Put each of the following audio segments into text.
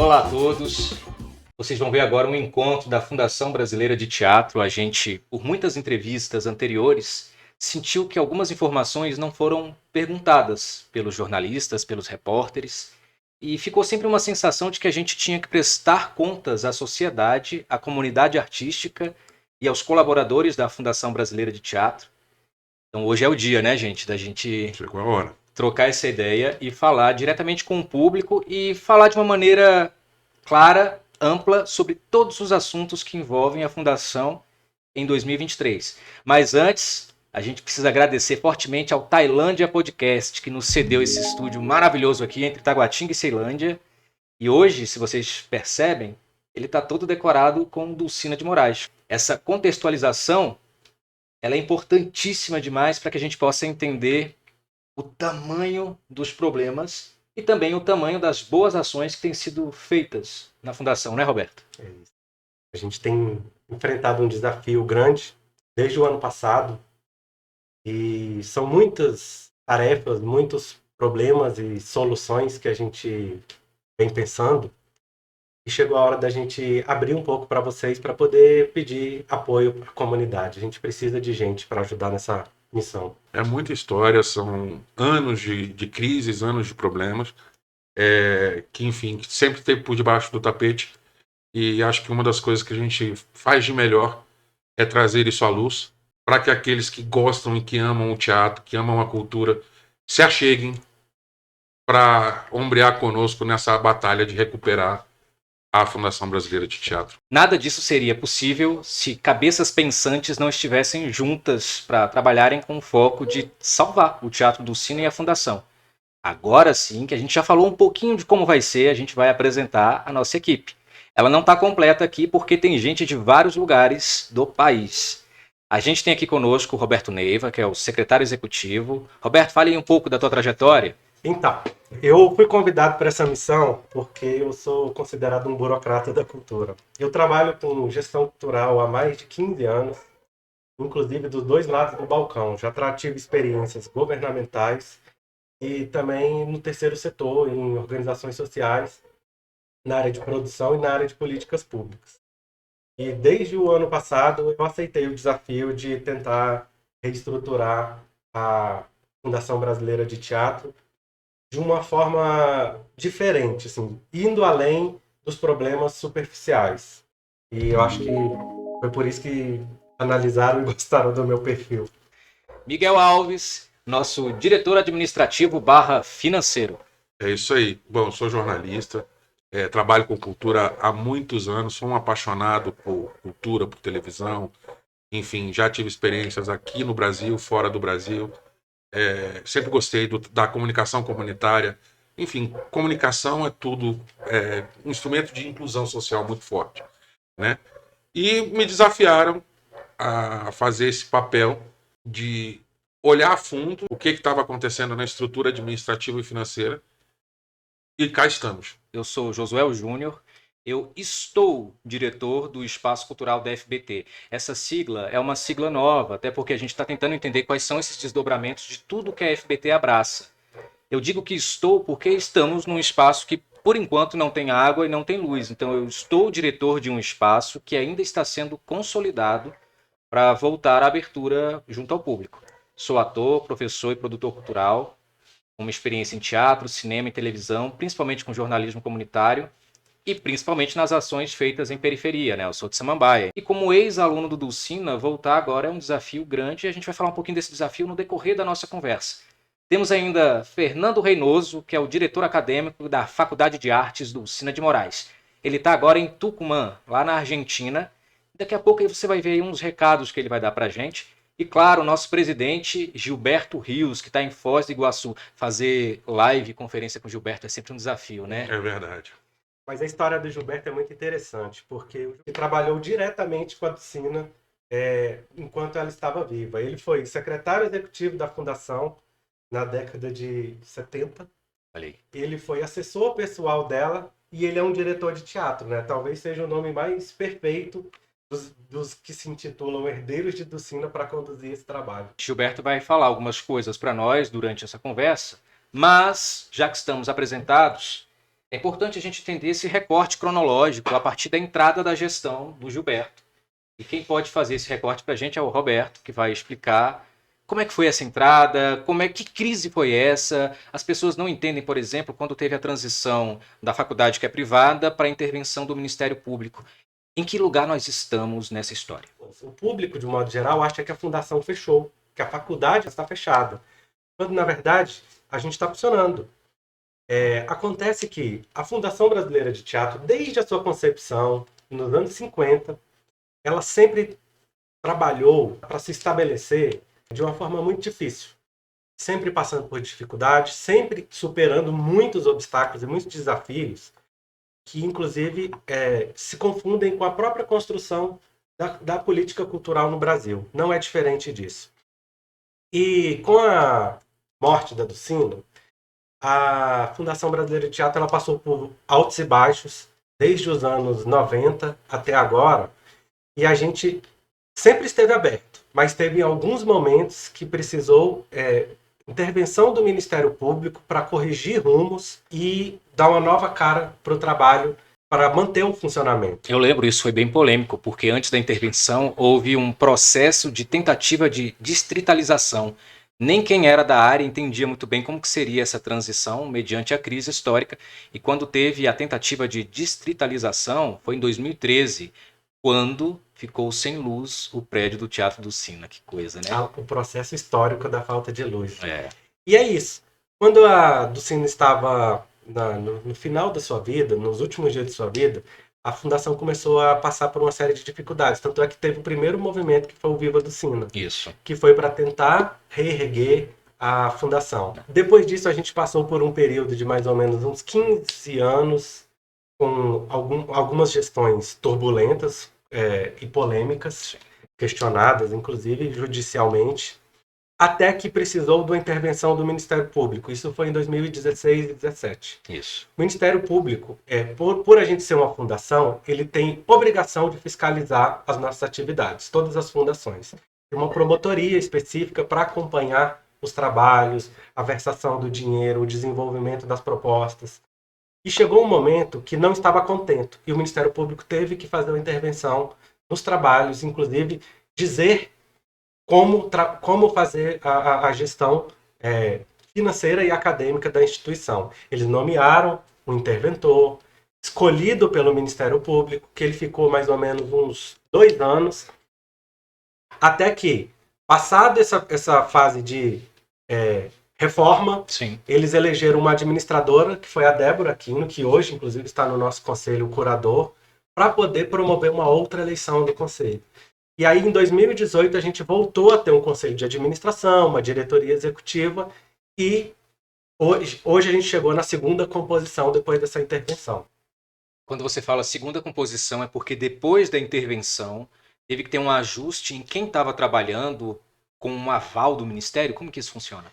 Olá a todos. Vocês vão ver agora um encontro da Fundação Brasileira de Teatro. A gente, por muitas entrevistas anteriores, sentiu que algumas informações não foram perguntadas pelos jornalistas, pelos repórteres, e ficou sempre uma sensação de que a gente tinha que prestar contas à sociedade, à comunidade artística e aos colaboradores da Fundação Brasileira de Teatro. Então hoje é o dia, né, gente, da gente Chegou a hora. trocar essa ideia e falar diretamente com o público e falar de uma maneira clara, ampla, sobre todos os assuntos que envolvem a Fundação em 2023. Mas antes, a gente precisa agradecer fortemente ao Tailândia Podcast, que nos cedeu esse estúdio maravilhoso aqui entre Taguatinga e Ceilândia. E hoje, se vocês percebem, ele está todo decorado com Dulcina de Moraes. Essa contextualização ela é importantíssima demais para que a gente possa entender o tamanho dos problemas e também o tamanho das boas ações que têm sido feitas na Fundação, né, Roberto? É isso. A gente tem enfrentado um desafio grande desde o ano passado e são muitas tarefas, muitos problemas e soluções que a gente vem pensando e chegou a hora da gente abrir um pouco para vocês para poder pedir apoio para a comunidade. A gente precisa de gente para ajudar nessa missão. É muita história, são anos de crises, anos de problemas, que, enfim, que sempre teve por debaixo do tapete. E acho que uma das coisas que a gente faz de melhor é trazer isso à luz, para que aqueles que gostam e que amam o teatro, que amam a cultura, se acheguem para ombrear conosco nessa batalha de recuperar a Fundação Brasileira de Teatro. Nada disso seria possível se cabeças pensantes não estivessem juntas para trabalharem com o foco de salvar o Teatro Dulcina e a Fundação. Agora sim, que a gente já falou um pouquinho de como vai ser, a gente vai apresentar a nossa equipe. Ela não está completa aqui porque tem gente de vários lugares do país. A gente tem aqui conosco o Roberto Neiva, que é o secretário executivo. Roberto, fale um pouco da tua trajetória. Então, eu fui convidado para essa missão porque eu sou considerado um burocrata da cultura. Eu trabalho com gestão cultural há mais de 15 anos, inclusive dos dois lados do balcão. Já tive experiências governamentais e também no terceiro setor, em organizações sociais, na área de produção e na área de políticas públicas. E desde o ano passado eu aceitei o desafio de tentar reestruturar a Fundação Brasileira de Teatro de uma forma diferente, assim, indo além dos problemas superficiais. E eu acho que foi por isso que analisaram e gostaram do meu perfil. Miguel Alves, nosso diretor administrativo / financeiro. É isso aí. Bom, eu sou jornalista, trabalho com cultura há muitos anos, sou um apaixonado por cultura, por televisão, enfim, já tive experiências aqui no Brasil, fora do Brasil. Sempre gostei da comunicação comunitária. Enfim, comunicação é tudo, um instrumento de inclusão social muito forte, né? E me desafiaram a fazer esse papel de olhar a fundo o que estava acontecendo na estrutura administrativa e financeira. E cá estamos. Eu sou Josué Júnior. Eu estou diretor do Espaço Cultural da FBT. Essa sigla é uma sigla nova, até porque a gente está tentando entender quais são esses desdobramentos de tudo que a FBT abraça. Eu digo que estou porque estamos num espaço que, por enquanto, não tem água e não tem luz. Então, eu estou diretor de um espaço que ainda está sendo consolidado para voltar à abertura junto ao público. Sou ator, professor e produtor cultural, com uma experiência em teatro, cinema e televisão, principalmente com jornalismo comunitário, e principalmente nas ações feitas em periferia, né? Eu sou de Samambaia. E como ex-aluno do Dulcina, voltar agora é um desafio grande e a gente vai falar um pouquinho desse desafio no decorrer da nossa conversa. Temos ainda Fernando Reynoso, que é o diretor acadêmico da Faculdade de Artes Dulcina de Moraes. Ele está agora em Tucumã, lá na Argentina. Daqui a pouco você vai ver aí uns recados que ele vai dar para a gente. E claro, o nosso presidente Gilberto Rios, que está em Foz do Iguaçu. Fazer live, conferência com o Gilberto é sempre um desafio, né? É verdade. Mas a história do Gilberto é muito interessante, porque ele trabalhou diretamente com a Dulcina enquanto ela estava viva. Ele foi secretário executivo da Fundação na década de 70. Olha aí. Ele foi assessor pessoal dela e ele é um diretor de teatro, né? Talvez seja o nome mais perfeito dos que se intitulam herdeiros de Dulcina para conduzir esse trabalho. Gilberto vai falar algumas coisas para nós durante essa conversa, mas, já que estamos apresentados, É importante a gente entender esse recorte cronológico a partir da entrada da gestão do Gilberto. E quem pode fazer esse recorte para a gente é o Roberto, que vai explicar como é que foi essa entrada, que crise foi essa. As pessoas não entendem, por exemplo, quando teve a transição da faculdade que é privada para a intervenção do Ministério Público. Em que lugar nós estamos nessa história? O público, de um modo geral, acha que a fundação fechou, que a faculdade está fechada, quando, na verdade, a gente está funcionando. Acontece que a Fundação Brasileira de Teatro, desde a sua concepção, nos anos 50, ela sempre trabalhou para se estabelecer de uma forma muito difícil. Sempre passando por dificuldades, sempre superando muitos obstáculos e muitos desafios que, inclusive, se confundem com a própria construção da política cultural no Brasil. Não é diferente disso. E com a morte da Dulcina, a Fundação Brasileira de Teatro ela passou por altos e baixos, desde os anos 90 até agora, e a gente sempre esteve aberto, mas teve alguns momentos que precisou intervenção do Ministério Público para corrigir rumos e dar uma nova cara para o trabalho, para manter o funcionamento. Eu lembro, isso foi bem polêmico, porque antes da intervenção houve um processo de tentativa de distritalização. Nem quem era da área entendia muito bem como que seria essa transição mediante a crise histórica. E quando teve a tentativa de distritalização, foi em 2013, quando ficou sem luz o prédio do Teatro Dulcina. Que coisa, né? O processo histórico da falta de luz. É. E é isso. Quando a Dulcina estava no final da sua vida, nos últimos dias de sua vida, a Fundação começou a passar por uma série de dificuldades. Tanto é que teve o primeiro movimento, que foi o Viva Dulcina. Isso. Que foi para tentar reerguer a Fundação. Depois disso, a gente passou por um período de mais ou menos uns 15 anos, com algumas gestões turbulentas e polêmicas, questionadas, inclusive, judicialmente, até que precisou da intervenção do Ministério Público. Isso foi em 2016 e 2017. Isso. O Ministério Público, por a gente ser uma fundação, ele tem obrigação de fiscalizar as nossas atividades, todas as fundações. Tem uma promotoria específica para acompanhar os trabalhos, a versação do dinheiro, o desenvolvimento das propostas. E chegou um momento que não estava contento, e o Ministério Público teve que fazer uma intervenção nos trabalhos, inclusive dizer como fazer a gestão financeira e acadêmica da instituição. Eles nomearam um interventor, escolhido pelo Ministério Público, que ele ficou mais ou menos uns 2 anos, até que, passada essa fase de reforma, Sim. eles elegeram uma administradora, que foi a Débora Aquino, que hoje, inclusive, está no nosso conselho curador, para poder promover uma outra eleição do conselho. E aí, em 2018, a gente voltou a ter um conselho de administração, uma diretoria executiva, e hoje a gente chegou na segunda composição depois dessa intervenção. Quando você fala segunda composição, é porque depois da intervenção teve que ter um ajuste em quem estava trabalhando com um aval do Ministério? Como que isso funciona?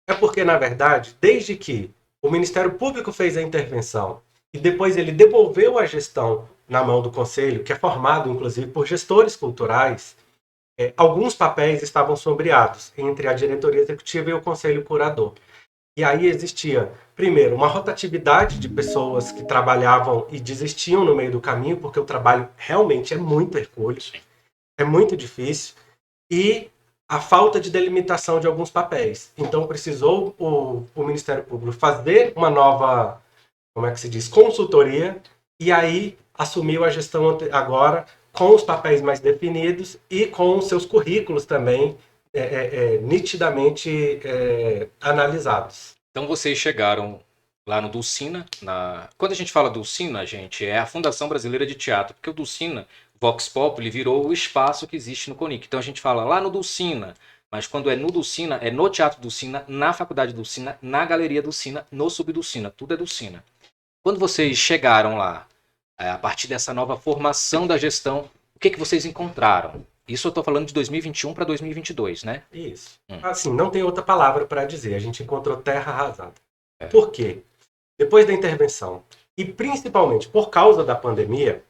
É porque, na verdade, desde que o Ministério Público fez a intervenção e depois ele devolveu a gestão na mão do Conselho, que é formado, inclusive, por gestores culturais, alguns papéis estavam sombreados entre a diretoria executiva e o Conselho Curador. E aí existia, primeiro, uma rotatividade de pessoas que trabalhavam e desistiam no meio do caminho, porque o trabalho realmente é muito hercúleo, é muito difícil, e a falta de delimitação de alguns papéis. Então precisou o Ministério Público fazer uma nova, consultoria, e aí assumiu a gestão agora com os papéis mais definidos e com os seus currículos também nitidamente analisados. Então vocês chegaram lá no Dulcina. Quando a gente fala Dulcina, gente, é a Fundação Brasileira de Teatro, porque o Dulcina, Vox Populi, virou o espaço que existe no CONIC. Então a gente fala lá no Dulcina, mas quando é no Dulcina, é no Teatro Dulcina, na Faculdade Dulcina, na Galeria Dulcina, no Subdulcina, tudo é Dulcina. Quando vocês chegaram lá, a partir dessa nova formação da gestão, o que vocês encontraram? Isso eu estou falando de 2021 para 2022, né? Isso. Assim, não tem outra palavra para dizer. A gente encontrou terra arrasada. Por quê? Depois da intervenção, e principalmente por causa da pandemia,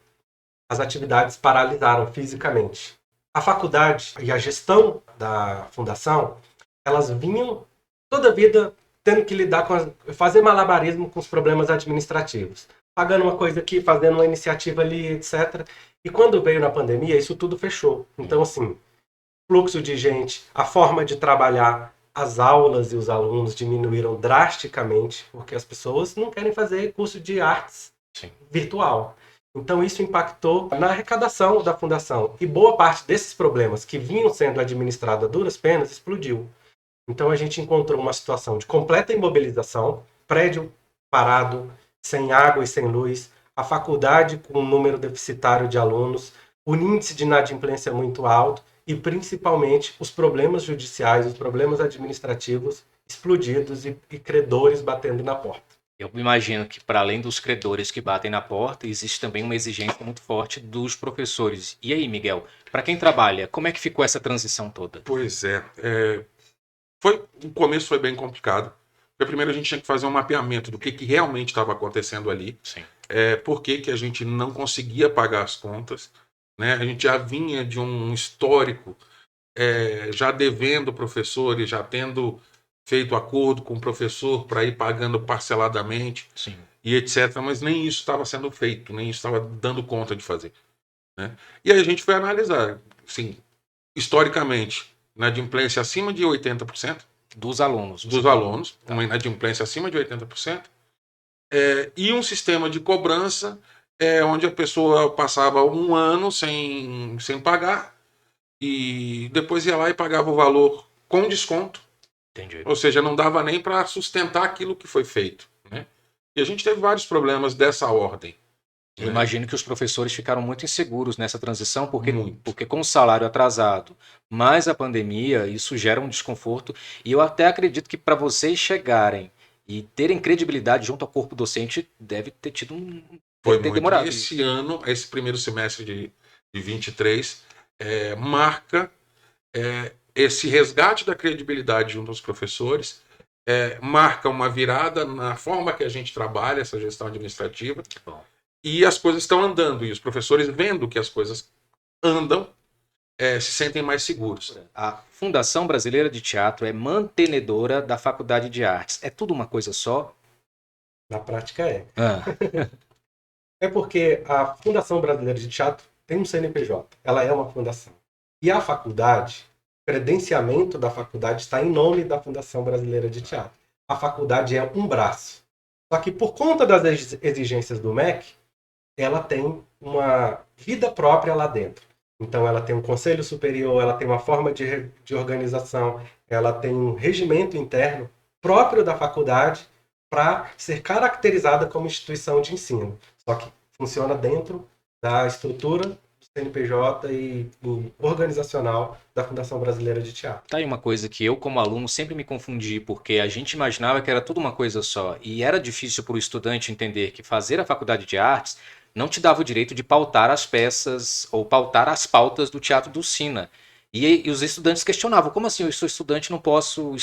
as atividades paralisaram fisicamente. A faculdade e a gestão da fundação, elas vinham toda a vida tendo que lidar fazer malabarismo com os problemas administrativos. Pagando uma coisa aqui, fazendo uma iniciativa ali, etc. E quando veio na pandemia, isso tudo fechou. Então, assim, fluxo de gente, a forma de trabalhar, as aulas e os alunos diminuíram drasticamente, porque as pessoas não querem fazer curso de artes virtual. Então isso impactou na arrecadação da fundação. E boa parte desses problemas que vinham sendo administrados a duras penas explodiu. Então a gente encontrou uma situação de completa imobilização, prédio parado, sem água e sem luz, a faculdade com um número deficitário de alunos, o índice de inadimplência muito alto e principalmente os problemas judiciais, os problemas administrativos explodidos e credores batendo na porta. Eu imagino que, para além dos credores que batem na porta, existe também uma exigência muito forte dos professores. E aí, Miguel, para quem trabalha, como é que ficou essa transição toda? Pois é, o começo foi bem complicado. Porque primeiro a gente tinha que fazer um mapeamento do que realmente estava acontecendo ali. Sim. Por que a gente não conseguia pagar as contas. Né? A gente já vinha de um histórico já devendo professores, já tendo feito acordo com o professor para ir pagando parceladamente. Sim. E etc. Mas nem isso estava sendo feito, nem isso estava dando conta de fazer. Né? E aí a gente foi analisar, assim, historicamente, inadimplência acima de 80%. Dos alunos. Dos alunos, uma inadimplência acima de 80%, e um sistema de cobrança onde a pessoa passava um ano sem pagar e depois ia lá e pagava o valor com desconto. Entendi. Ou seja, não dava nem para sustentar aquilo que foi feito. Né? E a gente teve vários problemas dessa ordem. Eu imagino que os professores ficaram muito inseguros nessa transição, Muito. porque com o salário atrasado, mais a pandemia, isso gera um desconforto. E eu até acredito que para vocês chegarem e terem credibilidade junto ao corpo docente, deve ter tido Foi deve ter muito. demorado. E esse ano, esse primeiro semestre de 23, marca esse resgate da credibilidade junto aos professores, marca uma virada na forma que a gente trabalha essa gestão administrativa. Bom. E as coisas estão andando, e os professores, vendo que as coisas andam, se sentem mais seguros. A Fundação Brasileira de Teatro é mantenedora da Faculdade de Artes. É tudo uma coisa só? Na prática é. Ah. É porque a Fundação Brasileira de Teatro tem um CNPJ, ela é uma fundação. E a faculdade, o credenciamento da faculdade está em nome da Fundação Brasileira de Teatro. A faculdade é um braço. Só que por conta das exigências do MEC, ela tem uma vida própria lá dentro. Então ela tem um conselho superior, ela tem uma forma de organização, ela tem um regimento interno próprio da faculdade para ser caracterizada como instituição de ensino. Só que funciona dentro da estrutura do CNPJ e organizacional da Fundação Brasileira de Teatro. Tá aí uma coisa que eu, como aluno, sempre me confundi, porque a gente imaginava que era tudo uma coisa só. E era difícil para o estudante entender que fazer a faculdade de artes não te dava o direito de pautar as peças ou pautar as pautas do Teatro do Sina. E os estudantes questionavam, como assim eu sou estudante, não posso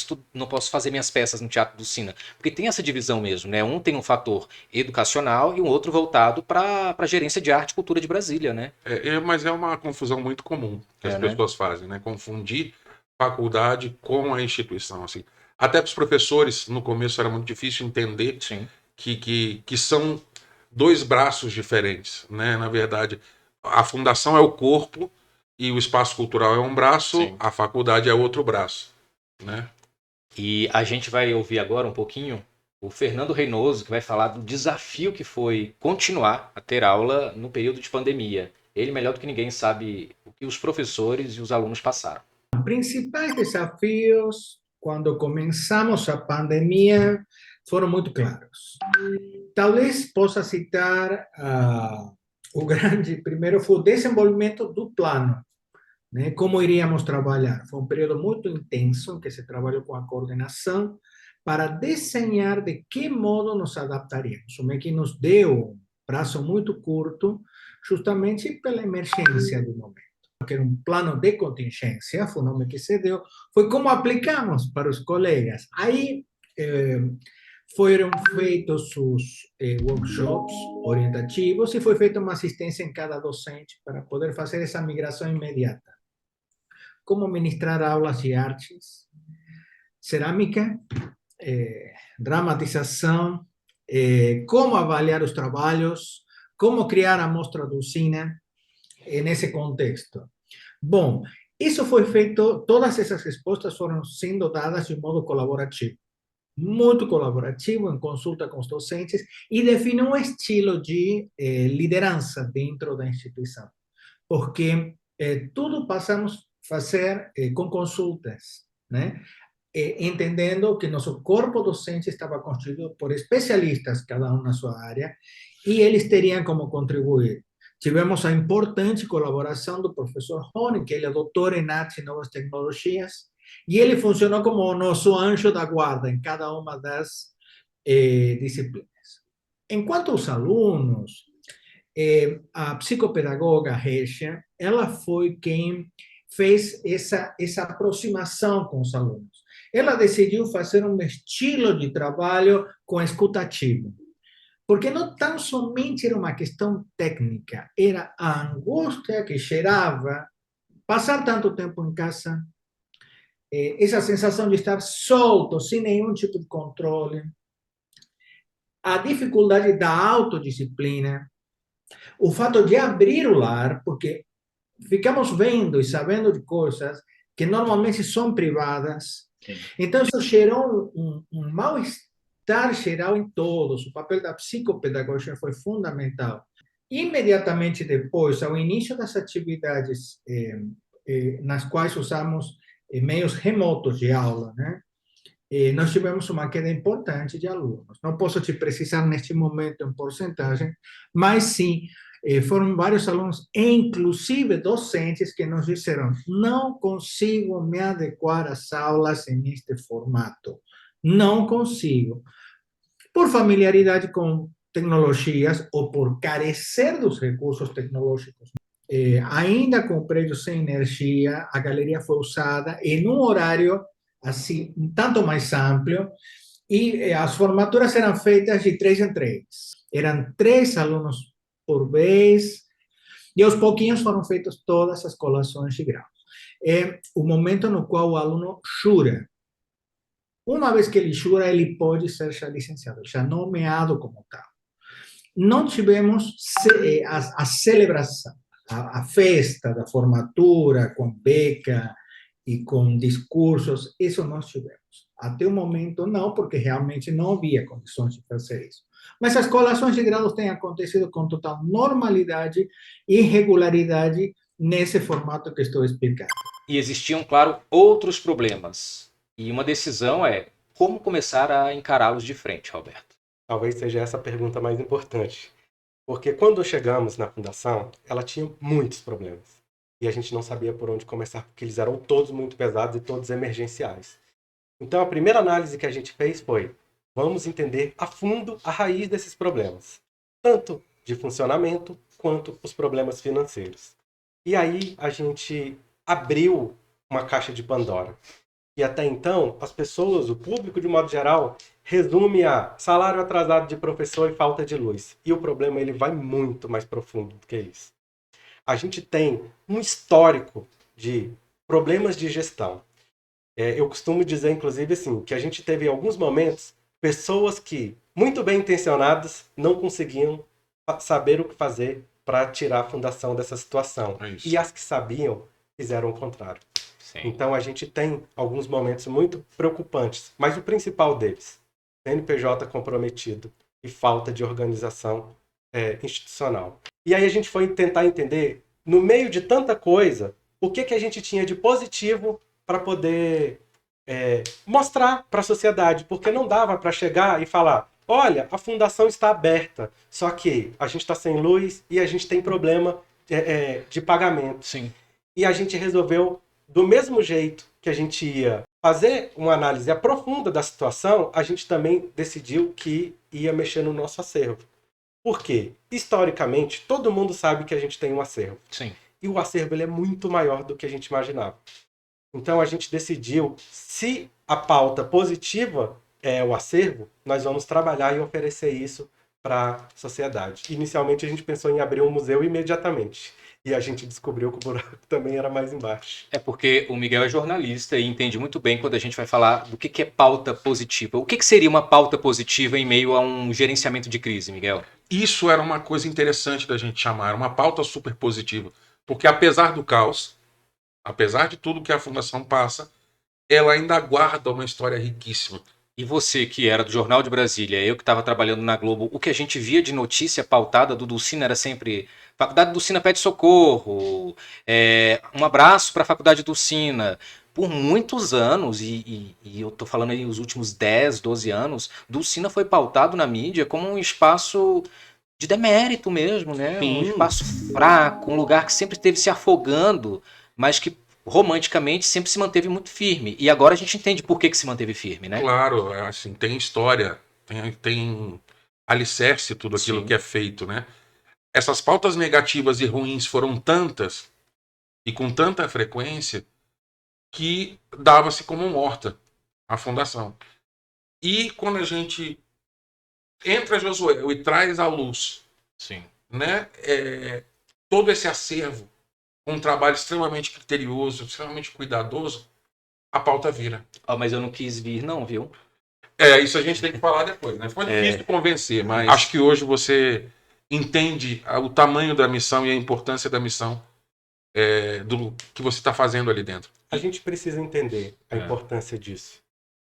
fazer minhas peças no Teatro do Sina? Porque tem essa divisão mesmo, né? Um tem um fator educacional e um outro voltado para a gerência de arte e cultura de Brasília, né? Mas é uma confusão muito comum que as né? pessoas fazem, né? Confundir faculdade com a instituição. Assim. Até para os professores, no começo era muito difícil entender que são dois braços diferentes. Né? Na verdade, a fundação é o corpo e o espaço cultural é um braço, Sim. a faculdade é outro braço. Né? E a gente vai ouvir agora um pouquinho o Fernando Reinoso, que vai falar do desafio que foi continuar a ter aula no período de pandemia. Ele, melhor do que ninguém, sabe o que os professores e os alunos passaram. Principais desafios quando começamos a pandemia foram muito claros. Talvez possa citar o grande, primeiro foi o desenvolvimento do plano, né? Como iríamos trabalhar. Foi um período muito intenso em que se trabalhou com a coordenação para desenhar de que modo nos adaptaríamos. O MEC nos deu um prazo muito curto, justamente pela emergência do momento. Que era um plano de contingência, foi o nome que se deu, foi como aplicamos para os colegas. Aí foram feitos os workshops orientativos e foi feita uma assistência em cada docente para poder fazer essa migração imediata. Como ministrar aulas de artes, cerâmica, dramatização, como avaliar os trabalhos, como criar a amostra de usina nesse contexto. Bom, isso foi feito, todas essas respostas foram sendo dadas de modo colaborativo, muito colaborativo, em consulta com os docentes, e define um estilo de liderança dentro da instituição, porque tudo passamos a fazer com consultas, né? Entendendo que nosso corpo docente estava constituído por especialistas, cada um na sua área, e eles teriam como contribuir. Tivemos a importante colaboração do professor Rony, que ele é doutor em arte e novas tecnologias, e ele funcionou como o nosso anjo da guarda em cada uma das disciplinas. Enquanto os alunos, a psicopedagoga Regia, ela foi quem fez essa aproximação com os alunos. Ela decidiu fazer um estilo de trabalho com escutativo. Porque não tão somente era uma questão técnica, era a angústia que gerava passar tanto tempo em casa, essa sensação de estar solto, sem nenhum tipo de controle, a dificuldade da autodisciplina, o fato de abrir o lar, porque ficamos vendo e sabendo de coisas que normalmente são privadas. Sim. Então, isso gerou um mal-estar geral em todos. O papel da psicopedagogia foi fundamental. Imediatamente depois, ao início das atividades nas quais usamos meios remotos de aula, né? Nós tivemos uma queda importante de alunos. Não posso te precisar neste momento em porcentagem, mas sim, foram vários alunos, inclusive docentes, que nos disseram: não consigo me adequar às aulas neste formato. Não consigo. Por familiaridade com tecnologias ou por carecer dos recursos tecnológicos. Ainda com o prédio sem energia, a galeria foi usada em um horário assim, um tanto mais amplo, e as formaturas eram feitas de 3 em 3. Eram 3 alunos por vez, e aos pouquinhos foram feitas todas as colações de grau. É o momento no qual o aluno jura. Uma vez que ele jura, ele pode ser já licenciado, já nomeado como tal. Não tivemos a celebração, a festa da formatura com beca e com discursos, isso nós tivemos. Até o momento, não, porque realmente não havia condições de fazer isso. Mas as colações de graus têm acontecido com total normalidade e regularidade nesse formato que estou explicando. E existiam, claro, outros problemas. E uma decisão é como começar a encará-los de frente, Roberto. Talvez seja essa a pergunta mais importante. Porque quando chegamos na fundação, ela tinha muitos problemas. E a gente não sabia por onde começar, porque eles eram todos muito pesados e todos emergenciais. Então, a primeira análise que a gente fez foi: vamos entender a fundo a raiz desses problemas, tanto de funcionamento quanto os problemas financeiros. E aí a gente abriu uma caixa de Pandora. E até então, as pessoas, o público de modo geral, resume a salário atrasado de professor e falta de luz. E o problema ele vai muito mais profundo do que isso. A gente tem um histórico de problemas de gestão. Eu costumo dizer, inclusive, assim, que a gente teve em alguns momentos pessoas que, muito bem intencionadas, não conseguiam saber o que fazer para tirar a fundação dessa situação. E as que sabiam, fizeram o contrário. Sim. Então a gente tem alguns momentos muito preocupantes, mas o principal deles, CNPJ comprometido e falta de organização institucional. E aí a gente foi tentar entender, no meio de tanta coisa, o que a gente tinha de positivo para poder mostrar para a sociedade, porque não dava para chegar e falar: olha, a fundação está aberta, só que a gente está sem luz e a gente tem problema de pagamento. Sim. E a gente resolveu, do mesmo jeito que a gente ia fazer uma análise profunda da situação, a gente também decidiu que ia mexer no nosso acervo. Por quê? Historicamente, todo mundo sabe que a gente tem um acervo. Sim. E o acervo ele é muito maior do que a gente imaginava. Então a gente decidiu, se a pauta positiva é o acervo, nós vamos trabalhar e oferecer isso para a sociedade. Inicialmente a gente pensou em abrir um museu imediatamente. E a gente descobriu que o buraco também era mais embaixo. É porque o Miguel é jornalista e entende muito bem quando a gente vai falar do que é pauta positiva. O que seria uma pauta positiva em meio a um gerenciamento de crise, Miguel? Isso era uma coisa interessante da gente chamar, uma pauta super positiva. Porque apesar do caos, apesar de tudo que a Fundação passa, ela ainda guarda uma história riquíssima. E você, que era do Jornal de Brasília, eu que estava trabalhando na Globo, o que a gente via de notícia pautada do Dulcina era sempre Faculdade Dulcina pede socorro, um abraço para a Faculdade Dulcina. Por muitos anos, e eu tô falando aí os últimos 10, 12 anos, Dulcina foi pautado na mídia como um espaço de demérito mesmo, né? Um Sim. espaço fraco, um lugar que sempre esteve se afogando, mas que romanticamente sempre se manteve muito firme. E agora a gente entende por que se manteve firme, né? Claro, assim, tem história, tem alicerce tudo aquilo Sim. que é feito, né? Essas pautas negativas e ruins foram tantas e com tanta frequência que dava-se como morta a fundação. E quando a gente entra, Josué, e traz à luz, Sim. né, todo esse acervo, um trabalho extremamente criterioso, extremamente cuidadoso, a pauta vira. Mas eu não quis vir, não, viu? Isso a gente tem que falar depois, né? Foi difícil de convencer, mas acho que hoje você entende o tamanho da missão e a importância da missão do que você está fazendo ali dentro. A gente precisa entender a importância disso.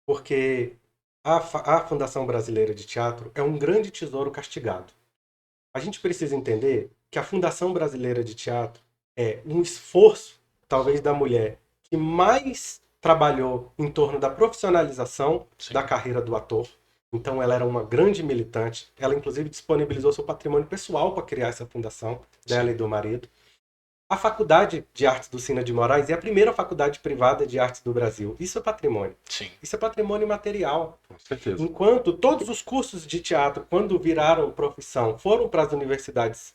Porque a Fundação Brasileira de Teatro é um grande tesouro castigado. A gente precisa entender que a Fundação Brasileira de Teatro é um esforço, talvez, da mulher que mais trabalhou em torno da profissionalização da carreira do ator. Então ela era uma grande militante. Ela, inclusive, disponibilizou seu patrimônio pessoal para criar essa fundação, dela e do marido. A Faculdade de Artes do Sina de Moraes é a primeira faculdade privada de artes do Brasil. Isso é patrimônio. Sim. Isso é patrimônio material. Com certeza. Enquanto todos os cursos de teatro, quando viraram profissão, foram para as universidades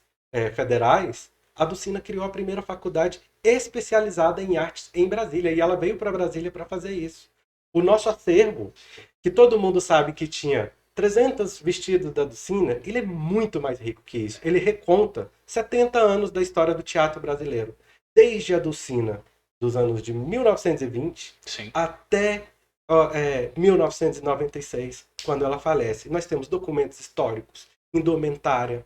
federais, a Dulcina criou a primeira faculdade especializada em artes em Brasília. E ela veio para Brasília para fazer isso. O nosso acervo, que todo mundo sabe que tinha 300 vestidos da Dulcina, ele é muito mais rico que isso. Ele reconta 70 anos da história do teatro brasileiro. Desde a Dulcina, dos anos de 1920, Sim. até 1996, quando ela falece. Nós temos documentos históricos, indumentária,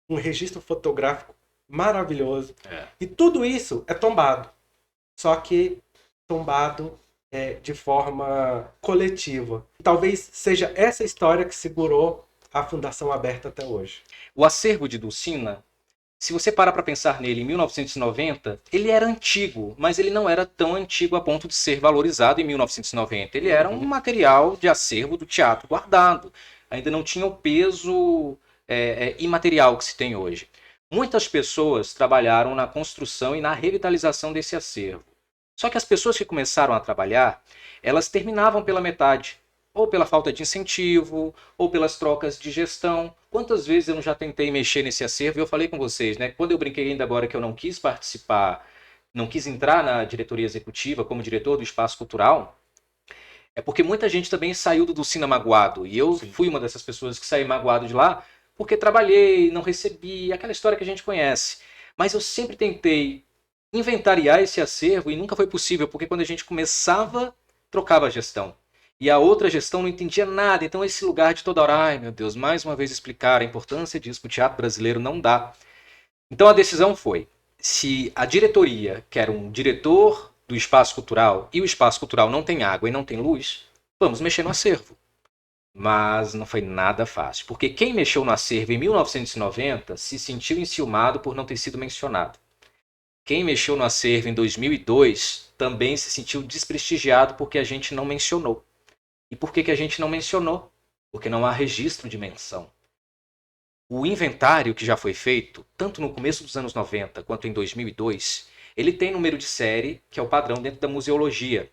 um registro fotográfico maravilhoso. E tudo isso é tombado. Só que tombado de forma coletiva. Talvez seja essa história que segurou a Fundação aberta até hoje. O acervo de Dulcina, se você parar para pensar nele em 1990, ele era antigo, mas ele não era tão antigo a ponto de ser valorizado em 1990. Ele era um material de acervo do teatro guardado. Ainda não tinha o peso imaterial que se tem hoje. Muitas pessoas trabalharam na construção e na revitalização desse acervo. Só que as pessoas que começaram a trabalhar, elas terminavam pela metade. Ou pela falta de incentivo, ou pelas trocas de gestão. Quantas vezes eu já tentei mexer nesse acervo? E eu falei com vocês, né? Quando eu brinquei ainda agora que eu não quis participar, não quis entrar na diretoria executiva como diretor do Espaço Cultural, é porque muita gente também saiu do Dulcina magoado. E eu fui uma dessas pessoas que saí magoado de lá, porque trabalhei, não recebi, aquela história que a gente conhece. Mas eu sempre tentei inventariar esse acervo e nunca foi possível, porque quando a gente começava, trocava a gestão. E a outra gestão não entendia nada. Então esse lugar de toda hora, ai meu Deus, mais uma vez explicar a importância disso para o teatro brasileiro não dá. Então a decisão foi, se a diretoria quer um diretor do espaço cultural e o espaço cultural não tem água e não tem luz, vamos mexer no acervo. Mas não foi nada fácil, porque quem mexeu no acervo em 1990 se sentiu enciumado por não ter sido mencionado. Quem mexeu no acervo em 2002 também se sentiu desprestigiado porque a gente não mencionou. E por que a gente não mencionou? Porque não há registro de menção. O inventário que já foi feito, tanto no começo dos anos 90 quanto em 2002, ele tem número de série, que é o padrão dentro da museologia.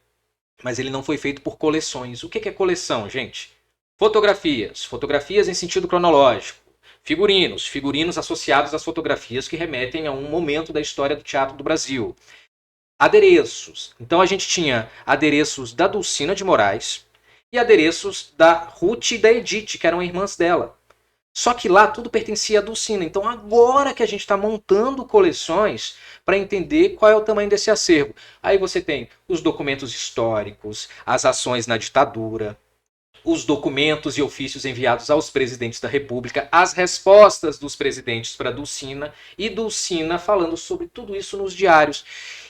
Mas ele não foi feito por coleções. O que é coleção, gente? Fotografias. Fotografias em sentido cronológico. Figurinos. Figurinos associados às fotografias que remetem a um momento da história do teatro do Brasil. Adereços. Então a gente tinha adereços da Dulcina de Moraes, e adereços da Ruth e da Edith, que eram irmãs dela. Só que lá tudo pertencia à Dulcina. Então agora que a gente está montando coleções para entender qual é o tamanho desse acervo. Aí você tem os documentos históricos, as ações na ditadura, os documentos e ofícios enviados aos presidentes da República, as respostas dos presidentes para Dulcina e Dulcina falando sobre tudo isso nos diários.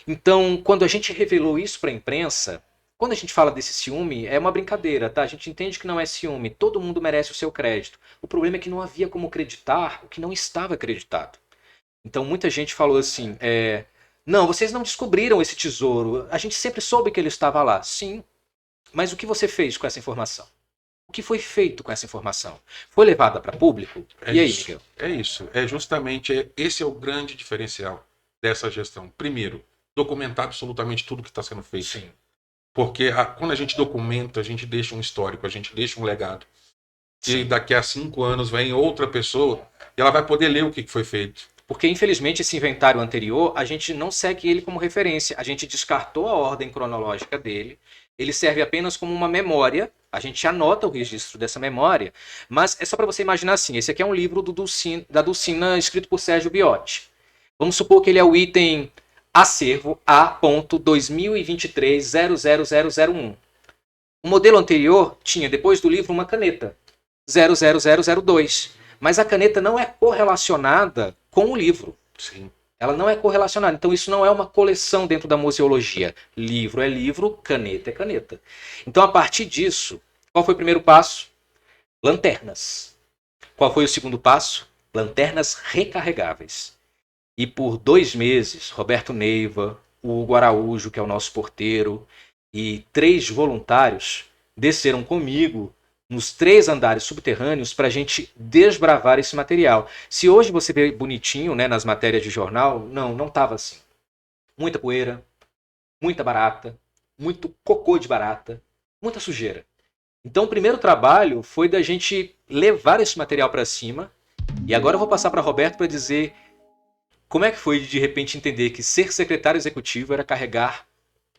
Então, quando a gente revelou isso para a imprensa, quando a gente fala desse ciúme, é uma brincadeira, tá? A gente entende que não é ciúme, todo mundo merece o seu crédito. O problema é que não havia como acreditar o que não estava acreditado. Então, muita gente falou assim, não, vocês não descobriram esse tesouro, a gente sempre soube que ele estava lá. Sim, mas o que você fez com essa informação? O que foi feito com essa informação? Foi levada para público? E aí, Miguel? É isso. É justamente esse é o grande diferencial dessa gestão. Primeiro, documentar absolutamente tudo que está sendo feito. Sim. Porque quando a gente documenta, a gente deixa um histórico, a gente deixa um legado. E Sim. daqui a 5 anos vem outra pessoa e ela vai poder ler o que foi feito. Porque, infelizmente, esse inventário anterior, a gente não segue ele como referência. A gente descartou a ordem cronológica dele. Ele serve apenas como uma memória. A gente anota o registro dessa memória. Mas é só para você imaginar assim. Esse aqui é um livro da Dulcina escrito por Sérgio Biotti. Vamos supor que ele é o item acervo A.2023.00001. O modelo anterior tinha, depois do livro, uma caneta. 00002. Mas a caneta não é correlacionada com o livro. Sim. Ela não é correlacionada. Então isso não é uma coleção dentro da museologia. Livro é livro, caneta é caneta. Então a partir disso, qual foi o primeiro passo? Lanternas. Qual foi o segundo passo? Lanternas recarregáveis. E por 2 meses, Roberto Neiva, o Hugo Araújo, que é o nosso porteiro, e 3 voluntários desceram comigo nos 3 andares subterrâneos para a gente desbravar esse material. Se hoje você vê bonitinho, né, nas matérias de jornal, não estava assim. Muita poeira, muita barata, muito cocô de barata, muita sujeira. Então o primeiro trabalho foi da gente levar esse material para cima. E agora eu vou passar para Roberto para dizer como é que foi de repente entender que ser secretário executivo era carregar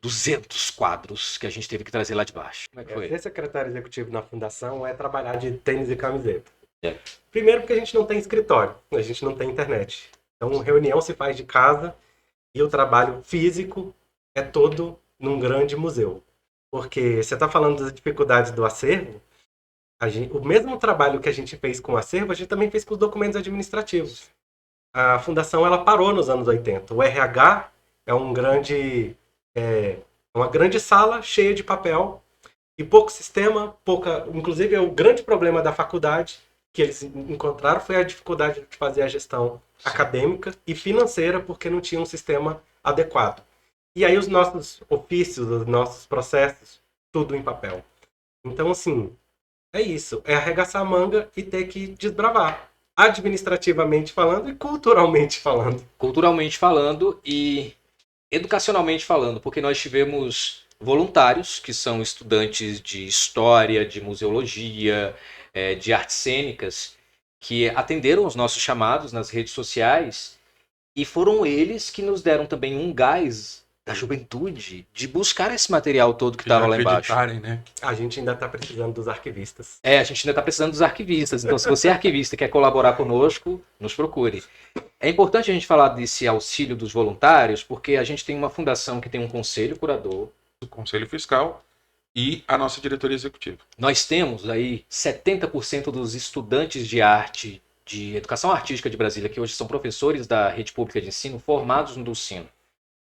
200 quadros que a gente teve que trazer lá de baixo. Como é que foi? Ser secretário executivo na fundação é trabalhar de tênis e camiseta. É. Primeiro porque a gente não tem escritório, a gente não tem internet. Então reunião se faz de casa e o trabalho físico é todo num grande museu. Porque você está falando das dificuldades do acervo, o mesmo trabalho que a gente fez com o acervo, a gente também fez com os documentos administrativos. A fundação ela parou nos anos 80. O RH é uma grande sala cheia de papel e pouco sistema, inclusive o grande problema da faculdade que eles encontraram foi a dificuldade de fazer a gestão acadêmica e financeira porque não tinha um sistema adequado. E aí os nossos ofícios, os nossos processos, tudo em papel. Então, assim, é isso. É arregaçar a manga e ter que desbravar. Administrativamente falando e culturalmente falando. Culturalmente falando e educacionalmente falando, porque nós tivemos voluntários, que são estudantes de história, de museologia, de artes cênicas, que atenderam os nossos chamados nas redes sociais e foram eles que nos deram também um gás da juventude de buscar esse material todo que estava lá embaixo. Né? A gente ainda está precisando dos arquivistas. A gente ainda está precisando dos arquivistas. Então, se você é arquivista e quer colaborar conosco, nos procure. É importante a gente falar desse auxílio dos voluntários, porque a gente tem uma fundação que tem um conselho curador. O Conselho Fiscal e a nossa diretoria executiva. Nós temos aí 70% dos estudantes de arte, de educação artística de Brasília, que hoje são professores da rede pública de ensino, formados no Dulcino.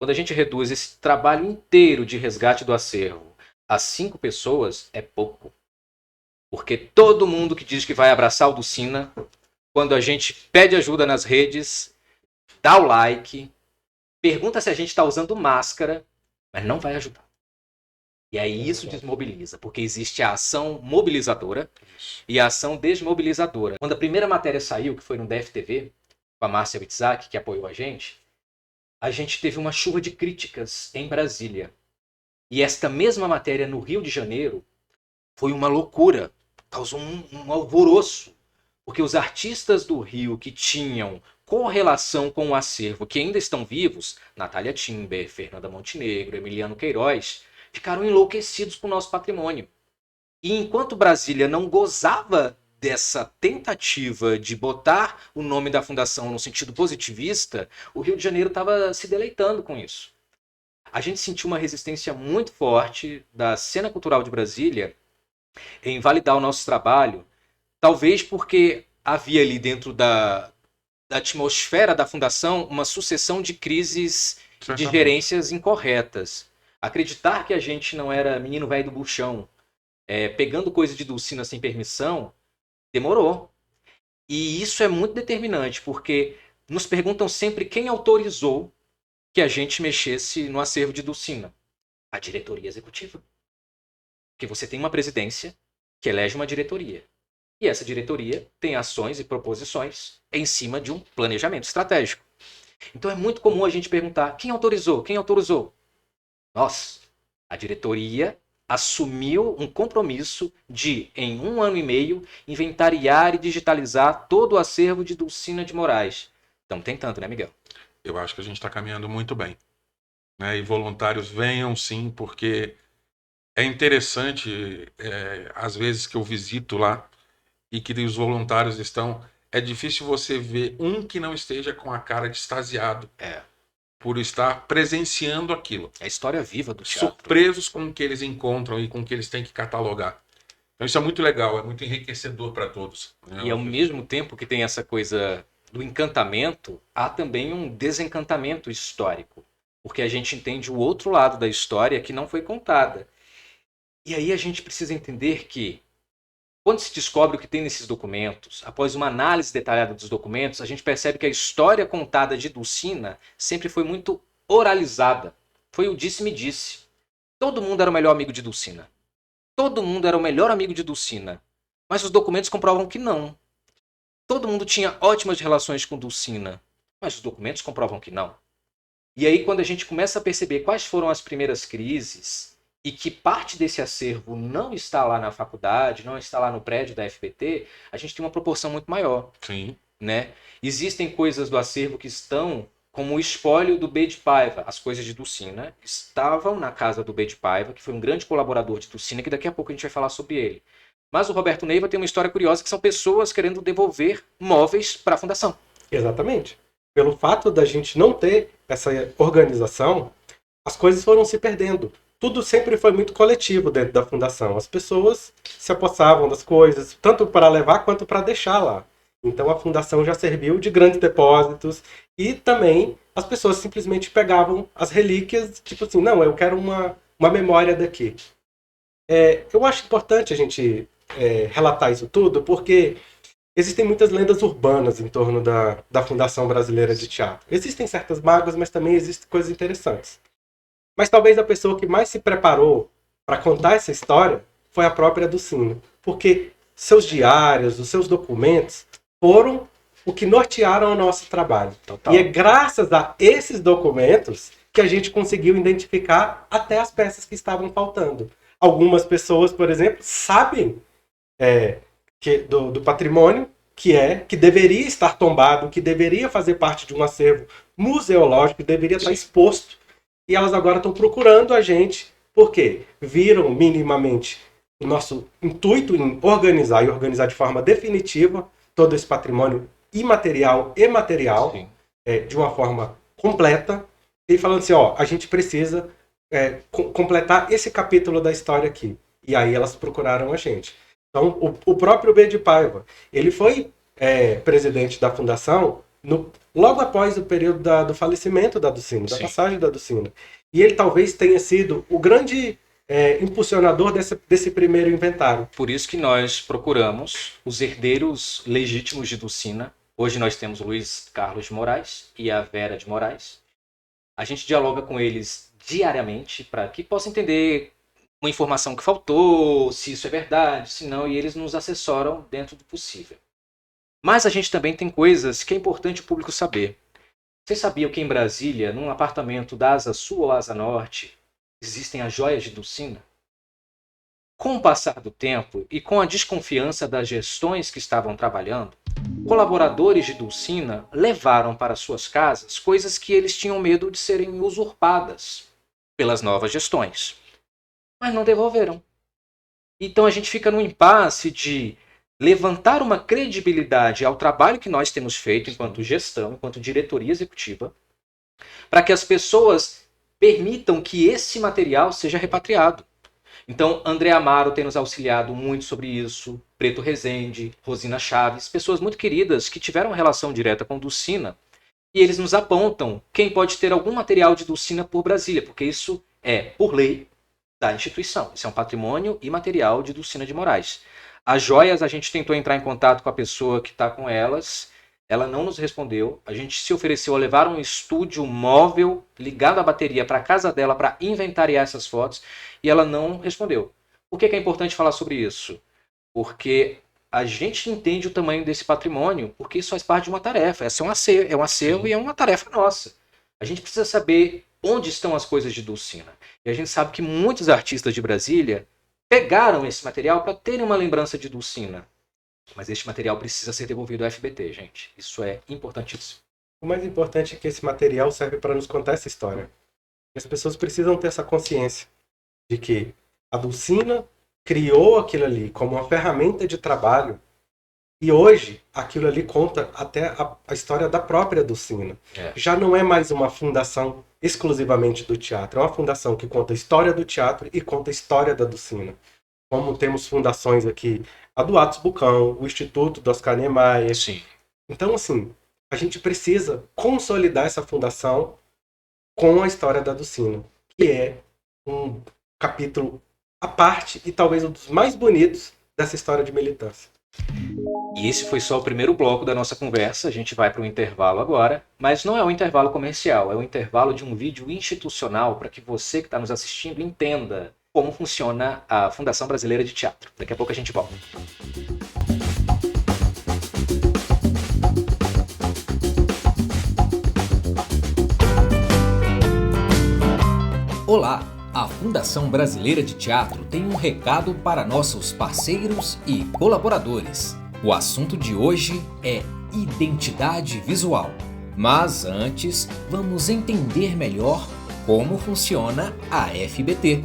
Quando a gente reduz esse trabalho inteiro de resgate do acervo a 5 pessoas, é pouco. Porque todo mundo que diz que vai abraçar o Dulcina, quando a gente pede ajuda nas redes, dá o like, pergunta se a gente está usando máscara, mas não vai ajudar. E aí isso desmobiliza, porque existe a ação mobilizadora e a ação desmobilizadora. Quando a primeira matéria saiu, que foi no DFTV, com a Márcia Witzak, que apoiou a gente teve uma chuva de críticas em Brasília. E esta mesma matéria no Rio de Janeiro foi uma loucura, causou um alvoroço, porque os artistas do Rio que tinham correlação com o acervo, que ainda estão vivos, Natália Timber, Fernanda Montenegro, Emiliano Queiroz, ficaram enlouquecidos com o nosso patrimônio. E enquanto Brasília não gozava dessa tentativa de botar o nome da fundação no sentido positivista, o Rio de Janeiro estava se deleitando com isso. A gente sentiu uma resistência muito forte da cena cultural de Brasília em validar o nosso trabalho, talvez porque havia ali dentro da atmosfera da fundação uma sucessão de crises e de Certamente. gerências incorretas. Acreditar que a gente não era menino velho do buchão, pegando coisa de Dulcina sem permissão, demorou. E isso é muito determinante, porque nos perguntam sempre quem autorizou que a gente mexesse no acervo de Dulcina. A diretoria executiva. Porque você tem uma presidência que elege uma diretoria. E essa diretoria tem ações e proposições em cima de um planejamento estratégico. Então é muito comum a gente perguntar: quem autorizou? Quem autorizou? Nós. A diretoria assumiu um compromisso de, em 1 ano e meio, inventariar e digitalizar todo o acervo de Dulcina de Moraes. Estamos tentando, né, Miguel? Eu acho que a gente está caminhando muito bem. Né? E voluntários venham sim, porque é interessante, às vezes que eu visito lá e que os voluntários estão, é difícil você ver um que não esteja com a cara de extasiado por estar presenciando aquilo. É a história viva do teatro. Surpresos com o que eles encontram e com o que eles têm que catalogar. Então isso é muito legal, é muito enriquecedor para todos. Né? E ao mesmo tempo que tem essa coisa do encantamento, há também um desencantamento histórico. Porque a gente entende o outro lado da história que não foi contada. E aí a gente precisa entender que, quando se descobre o que tem nesses documentos, após uma análise detalhada dos documentos, a gente percebe que a história contada de Dulcina sempre foi muito oralizada. Foi o disse-me-disse. Todo mundo era o melhor amigo de Dulcina. Todo mundo era o melhor amigo de Dulcina. Mas os documentos comprovam que não. Todo mundo tinha ótimas relações com Dulcina. Mas os documentos comprovam que não. E aí, quando a gente começa a perceber quais foram as primeiras crises e que parte desse acervo não está lá na faculdade, não está lá no prédio da FPT, a gente tem uma proporção muito maior. Sim. Né? Existem coisas do acervo que estão como o espólio do B de Paiva. As coisas de Dulcina estavam na casa do B de Paiva, que foi um grande colaborador de Dulcina, que daqui a pouco a gente vai falar sobre ele. Mas o Roberto Neiva tem uma história curiosa, que são pessoas querendo devolver móveis para a fundação. Exatamente. Pelo fato da gente não ter essa organização, as coisas foram se perdendo. Tudo sempre foi muito coletivo dentro da fundação. As pessoas se apossavam das coisas, tanto para levar quanto para deixar lá. Então a fundação já serviu de grandes depósitos e também as pessoas simplesmente pegavam as relíquias, tipo assim, não, eu quero uma memória daqui. Eu acho importante a gente relatar isso tudo, porque existem muitas lendas urbanas em torno da Fundação Brasileira de Teatro. Existem certas mágoas, mas também existem coisas interessantes. Mas talvez a pessoa que mais se preparou para contar essa história foi a própria Dulcina, porque seus diários, os seus documentos foram o que nortearam o nosso trabalho. Total. E é graças a esses documentos que a gente conseguiu identificar até as peças que estavam faltando. Algumas pessoas, por exemplo, sabem do patrimônio que deveria estar tombado, que deveria fazer parte de um acervo museológico, que deveria estar exposto. E elas agora estão procurando a gente, porque viram minimamente o nosso intuito em organizar e organizar de forma definitiva todo esse patrimônio imaterial e material, de uma forma completa, e falando assim, a gente precisa completar esse capítulo da história aqui. E aí elas procuraram a gente. Então, o próprio B de Paiva, ele foi presidente da fundação logo após o período do falecimento da Dulcina, da passagem da Dulcina. E ele talvez tenha sido o grande impulsionador desse primeiro inventário. Por isso que nós procuramos os herdeiros legítimos de Dulcina. Hoje nós temos o Luiz Carlos de Moraes e a Vera de Moraes. A gente dialoga com eles diariamente para que possa entender uma informação que faltou, se isso é verdade, se não, e eles nos assessoram dentro do possível. Mas a gente também tem coisas que é importante o público saber. Vocês sabiam que em Brasília, num apartamento da Asa Sul ou Asa Norte, existem as joias de Dulcina? Com o passar do tempo e com a desconfiança das gestões que estavam trabalhando, colaboradores de Dulcina levaram para suas casas coisas que eles tinham medo de serem usurpadas pelas novas gestões. Mas não devolveram. Então a gente fica num impasse de levantar uma credibilidade ao trabalho que nós temos feito enquanto gestão, enquanto diretoria executiva, para que as pessoas permitam que esse material seja repatriado. Então, André Amaro tem nos auxiliado muito sobre isso, Preto Rezende, Rosina Chaves, pessoas muito queridas que tiveram relação direta com Dulcina, e eles nos apontam quem pode ter algum material de Dulcina por Brasília, porque isso é, por lei, da instituição. Isso é um patrimônio imaterial de Dulcina de Moraes. As joias, a gente tentou entrar em contato com a pessoa que está com elas, ela não nos respondeu. A gente se ofereceu a levar um estúdio móvel ligado à bateria para a casa dela para inventariar essas fotos e ela não respondeu. Por que é importante falar sobre isso? Porque a gente entende o tamanho desse patrimônio, porque isso faz parte de uma tarefa. Esse é um acervo e é uma tarefa nossa. A gente precisa saber onde estão as coisas de Dulcina. E a gente sabe que muitos artistas de Brasília pegaram esse material para terem uma lembrança de Dulcina. Mas este material precisa ser devolvido ao FBT, gente. Isso é importantíssimo. O mais importante é que esse material serve para nos contar essa história. E as pessoas precisam ter essa consciência de que a Dulcina criou aquilo ali como uma ferramenta de trabalho e hoje aquilo ali conta até a história da própria Dulcina. Já não é mais uma fundação exclusivamente do teatro, é uma fundação que conta a história do teatro e conta a história da Dulcina. Como temos fundações aqui, a do Atos Bucão, o Instituto do Oscar Niemeyer. Sim. Então, assim, a gente precisa consolidar essa fundação com a história da Dulcina, que é um capítulo à parte e talvez um dos mais bonitos dessa história de militância. E esse foi só o primeiro bloco da nossa conversa. A gente vai para um intervalo agora, mas não é um intervalo comercial, é um intervalo de um vídeo institucional para que você que está nos assistindo entenda como funciona a Fundação Brasileira de Teatro. Daqui a pouco a gente volta. Olá! A Fundação Brasileira de Teatro tem um recado para nossos parceiros e colaboradores. O assunto de hoje é identidade visual. Mas antes, vamos entender melhor como funciona a FBT.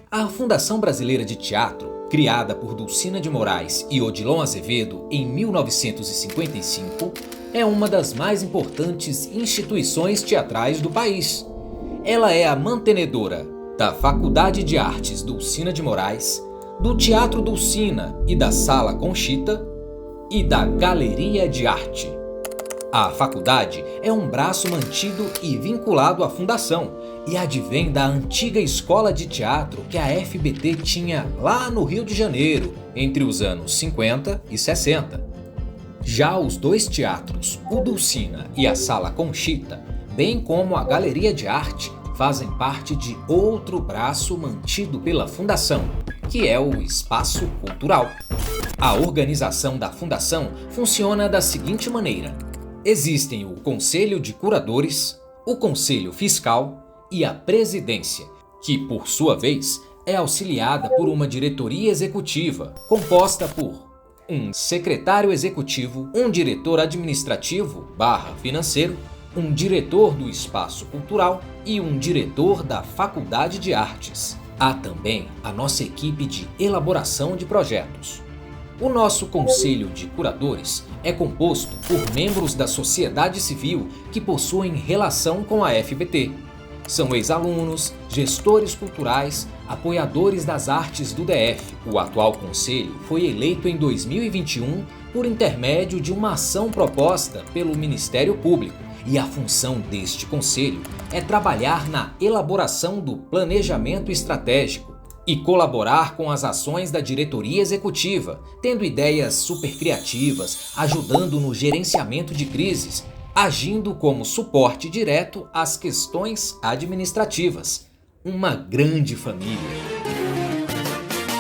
A Fundação Brasileira de Teatro, criada por Dulcina de Moraes e Odilon Azevedo em 1955, é uma das mais importantes instituições teatrais do país. Ela é a mantenedora da Faculdade de Artes Dulcina de Moraes, do Teatro Dulcina e da Sala Conchita e da Galeria de Arte. A faculdade é um braço mantido e vinculado à fundação e advém da antiga escola de teatro que a FBT tinha lá no Rio de Janeiro, entre os anos 50 e 60. Já os dois teatros, o Dulcina e a Sala Conchita, bem como a Galeria de Arte, fazem parte de outro braço mantido pela Fundação, que é o Espaço Cultural. A organização da Fundação funciona da seguinte maneira: existem o Conselho de Curadores, o Conselho Fiscal e a Presidência, que, por sua vez, é auxiliada por uma diretoria executiva, composta por um secretário executivo, um diretor administrativo / financeiro, um diretor do Espaço Cultural e um diretor da Faculdade de Artes. Há também a nossa equipe de elaboração de projetos. O nosso Conselho de Curadores é composto por membros da sociedade civil que possuem relação com a FBT. São ex-alunos, gestores culturais, apoiadores das artes do DF. O atual conselho foi eleito em 2021 por intermédio de uma ação proposta pelo Ministério Público. E a função deste conselho é trabalhar na elaboração do planejamento estratégico e colaborar com as ações da diretoria executiva, tendo ideias supercriativas, ajudando no gerenciamento de crises, agindo como suporte direto às questões administrativas. Uma grande família.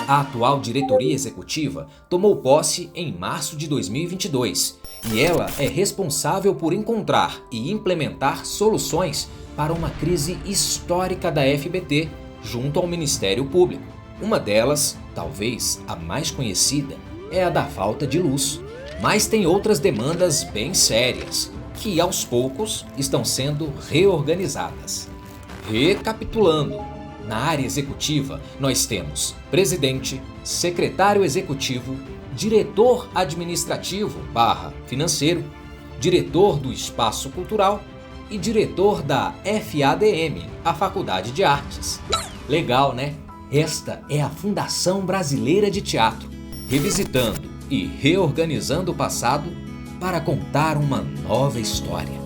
A atual diretoria executiva tomou posse em março de 2022 e ela é responsável por encontrar e implementar soluções para uma crise histórica da FBT junto ao Ministério Público. Uma delas, talvez a mais conhecida, é a da falta de luz. Mas tem outras demandas bem sérias, que aos poucos estão sendo reorganizadas. Recapitulando, na área executiva nós temos presidente, secretário executivo, diretor administrativo / financeiro, diretor do Espaço Cultural e diretor da FADM, a Faculdade de Artes. Legal, né? Esta é a Fundação Brasileira de Teatro, revisitando e reorganizando o passado para contar uma nova história.